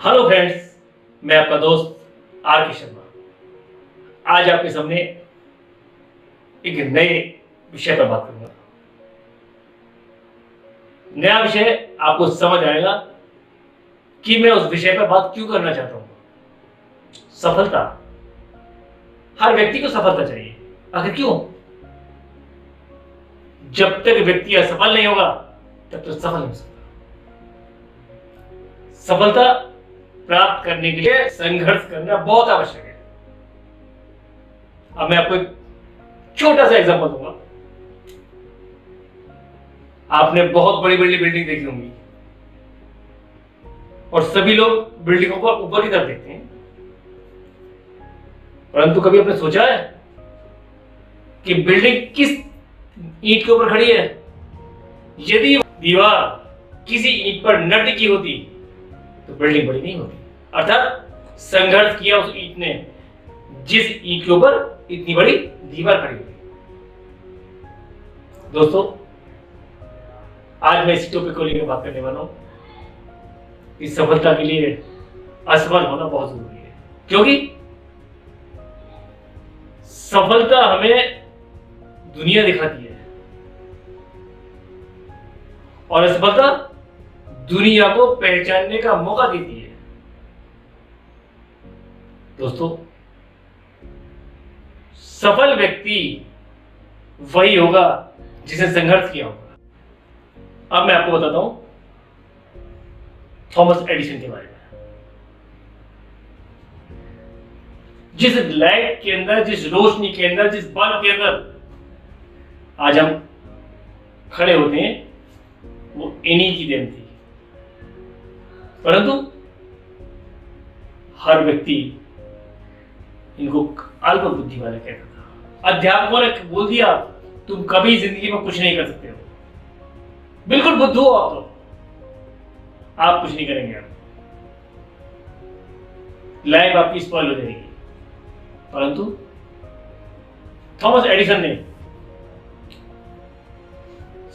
Hello friends, मैं आपका दोस्त आर के शर्मा आज आपके सामने एक नए विषय पर बात करूंगा। नया विषय आपको समझ आएगा कि मैं उस विषय पर बात क्यों करना चाहता हूं। सफलता, हर व्यक्ति को सफलता चाहिए। आखिर क्यों? जब तक व्यक्ति असफल नहीं होगा तब तक सफल नहीं हो सकता। सफलता प्राप्त करने के लिए संघर्ष करना बहुत आवश्यक है। अब मैं आपको एक छोटा सा एग्जांपल दूंगा। आपने बहुत बड़ी बड़ी बिल्डिंग देखी होंगी और सभी लोग बिल्डिंगों को ऊपर की तरफ देखते हैं, परंतु कभी आपने सोचा है कि बिल्डिंग किस ईंट के ऊपर खड़ी है? यदि दीवार किसी ईंट पर न टिकी होती तो बिल्डिंग बड़ी नहीं होती। अर्थात संघर्ष किया उस ईंट ने, जिस ईंट के ऊपर इतनी बड़ी दीवार खड़ी हुई। दोस्तों, आज मैं इसी टॉपिक को लेकर बात करने वाला हूं कि सफलता के लिए असफल होना बहुत जरूरी है, क्योंकि सफलता हमें दुनिया दिखाती है और असफलता दुनिया को पहचानने का मौका देती है। दोस्तों, सफल व्यक्ति वही होगा जिसने संघर्ष किया होगा। अब मैं आपको बताता हूं थॉमस एडिसन के बारे में। जिस लाइट के अंदर, जिस रोशनी के अंदर, जिस बल्ब के अंदर आज हम खड़े होते हैं, वो इन्हीं की देन थी। परंतु हर व्यक्ति इनको अल्प बुद्धि वाले कहता था। अध्यापकों ने बोल दिया तुम कभी जिंदगी में कुछ नहीं कर सकते हो, बिल्कुल बुद्धू हो आप, तो आप कुछ नहीं करेंगे, आप लाइफ आपकी स्पॉइल हो जाएगी। परंतु थॉमस एडिसन ने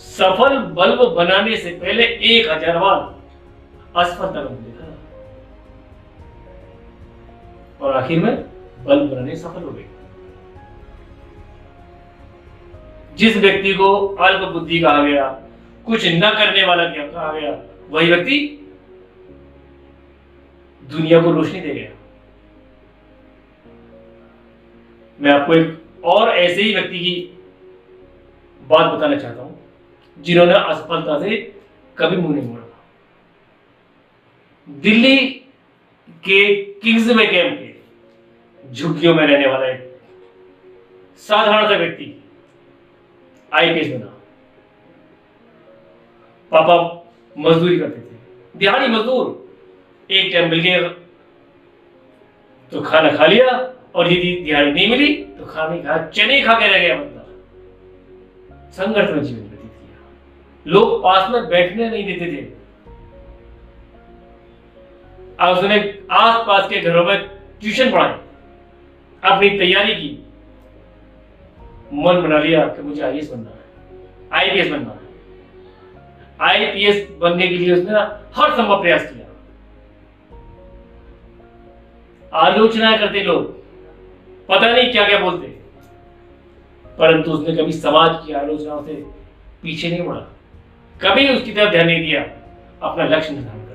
सफल बल्ब बनाने से पहले 1000 बार असफलता को देखा और आखिर में बल्ब बनाने सफल हो गए। जिस व्यक्ति को अल्प बुद्धि कहा गया, कुछ न करने वाला कहा गया, वही व्यक्ति दुनिया को रोशनी दे गया। मैं आपको एक और ऐसे ही व्यक्ति की बात बताना चाहता हूं जिन्होंने असफलता से कभी मुंह नहीं मोड़ा। दिल्ली के किंग्सवे कैंप के झुग्गियों में रहने वाला एक साधारण सा व्यक्ति आईपीएस बना। पापा मजदूरी करते थे, दिहाड़ी मजदूर। एक टाइम मिल गया तो खाना खा लिया, और यदि दिहाड़ी नहीं मिली तो खाना नहीं खाया, चने खा के रह गया बंदा। संघर्ष में जीवन व्यतीत किया। लोग पास में बैठने नहीं देते थे। आज उसने आस पास के घरों में ट्यूशन पढ़ाई, अपनी तैयारी की, मन बना लिया कि मुझे आईएएस बनना है, आईपीएस बनना है। आईपीएस बनने के लिए उसने हर संभव प्रयास किया। आलोचना करते लोग, पता नहीं क्या क्या बोलते, परंतु उसने कभी समाज की आलोचनाओं से पीछे नहीं मुड़ा, कभी उसकी तरफ ध्यान नहीं दिया, अपना लक्ष्य निर्धारण कर दिया।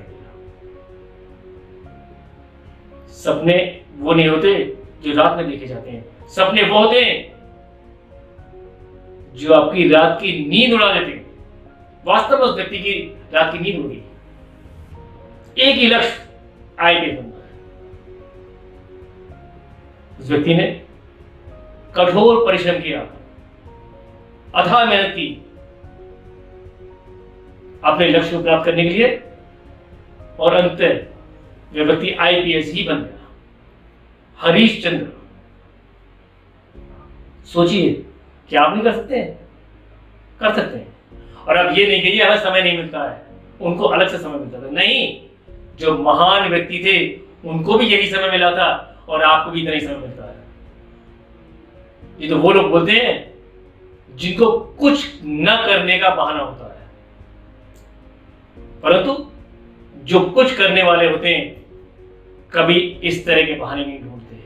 सपने वो नहीं होते जो रात में देखे जाते हैं, सपने वो होते हैं जो आपकी रात की नींद उड़ा देते हैं। वास्तव में उस व्यक्ति की रात की नींद उड़ी, एक ही लक्ष्य, आईपीएस बनना है। उस व्यक्ति ने कठोर परिश्रम किया, अथाह मेहनत की अपने लक्ष्य को प्राप्त करने के लिए, और अंततः वह व्यक्ति आईपीएस ही बन गया, हरीश चंद्र। सोचिए, क्या आप नहीं कर सकते हैं? कर सकते हैं। और अब ये नहीं कहिए हमें समय नहीं मिलता है, उनको अलग से समय मिलता था। नहीं, जो महान व्यक्ति थे उनको भी यही समय मिला था और आपको भी इतना ही समय मिलता है। ये तो वो लोग बोलते हैं जिनको कुछ न करने का बहाना होता है, परंतु जो कुछ करने वाले होते हैं कभी इस तरह के बहाने नहीं ढूंढते,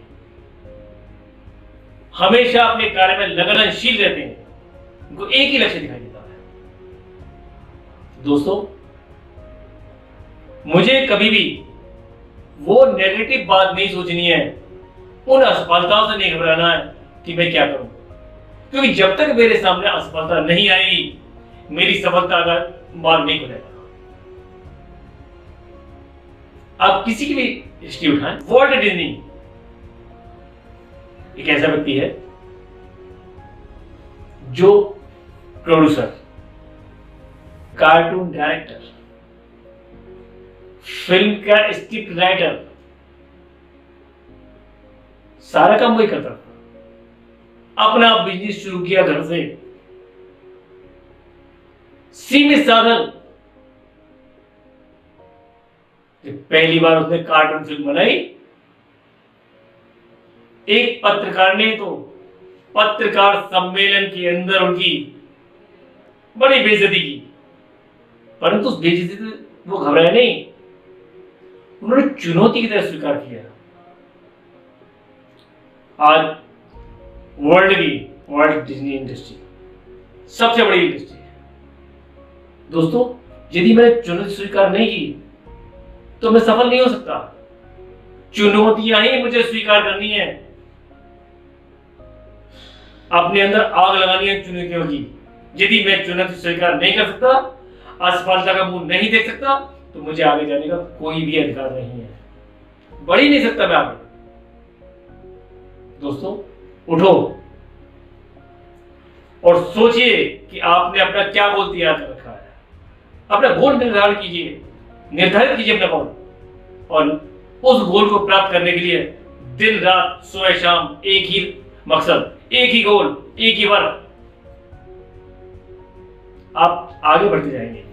हमेशा अपने कार्य में लगनशील रहते हैं, उनको एक ही लक्ष्य दिखाई देता है। दोस्तों, मुझे कभी भी वो नेगेटिव बात नहीं सोचनी है, उन असफलताओं से नहीं घबराना है कि मैं क्या करूं, क्योंकि जब तक मेरे सामने असफलता नहीं आएगी, मेरी सफलता का मार्ग नहीं खुलेगा। आप किसी की भी हिस्ट्री उठाएं, वॉल्ट डिज्नी एक ऐसा व्यक्ति है जो प्रोड्यूसर, कार्टून डायरेक्टर, फिल्म का स्क्रिप्ट राइटर, सारा काम वही करता था। अपना बिजनेस शुरू किया घर से, सीमित साधन। पहली बार उसने कार्टून फिल्म बनाई, एक पत्रकार ने तो पत्रकार सम्मेलन के अंदर उनकी बड़ी बेइज्जती की, परंतु उस बेइज्जती से वो घबराए नहीं, उन्होंने चुनौती की तरह स्वीकार किया। आज वर्ल्ड डिज्नी इंडस्ट्री सबसे बड़ी इंडस्ट्री है। दोस्तों, यदि मैंने चुनौती स्वीकार नहीं की तो मैं सफल नहीं हो सकता। चुनौतियां ही मुझे स्वीकार करनी है, अपने अंदर आग लगानी है चुनौतियों की। यदि मैं चुनौती स्वीकार नहीं कर सकता, असफलता का मुंह नहीं देख सकता, तो मुझे आगे जाने का कोई भी अधिकार नहीं है, बढ़ ही नहीं सकता मैं आगे। दोस्तों, उठो और सोचिए कि आपने अपना क्या गोल तैयार कर रखा है। अपना गोल निर्धारित कीजिए अपना गोल, और उस गोल को प्राप्त करने के लिए दिन रात सुबह शाम एक ही मकसद, एक ही गोल, एक ही वर्क, आप आगे बढ़ते जाएंगे।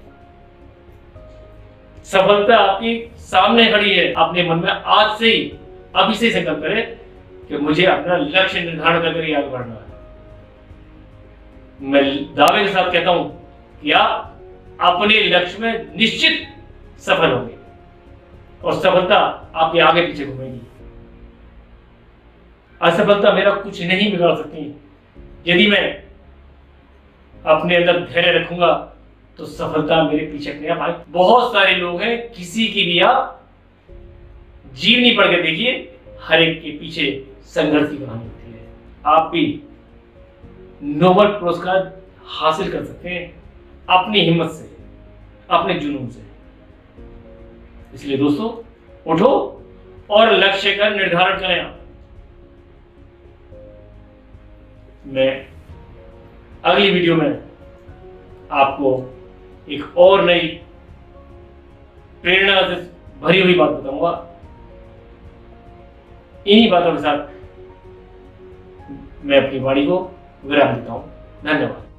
सफलता आपकी सामने खड़ी है। अपने मन में आज से ही, अभी से संकल्प करें कि मुझे अपना लक्ष्य निर्धारण करके आगे बढ़ना है। मैं दावे के साथ कहता हूं कि आप अपने लक्ष्य में निश्चित सफल होंगे और सफलता आपके आगे पीछे घूमेगी। असफलता मेरा कुछ नहीं बिगाड़ सकती। यदि मैं अपने अंदर धैर्य रखूंगा तो सफलता मेरे पीछे अपने आप आए। बहुत सारे लोग हैं, किसी की भी आप जीवनी पढ़ के देखिए, हर एक के पीछे संघर्ष की कहानी होती है। आप भी नोबेल पुरस्कार हासिल कर सकते हैं अपनी हिम्मत से, अपने जुनून से। इसलिए दोस्तों, उठो और लक्ष्य का निर्धारण करें। आप, मैं अगली वीडियो में आपको एक और नई प्रेरणा से भरी हुई बात बताऊंगा। इन्हीं बातों के साथ मैं अपनी वाणी को विराम देता हूं। धन्यवाद।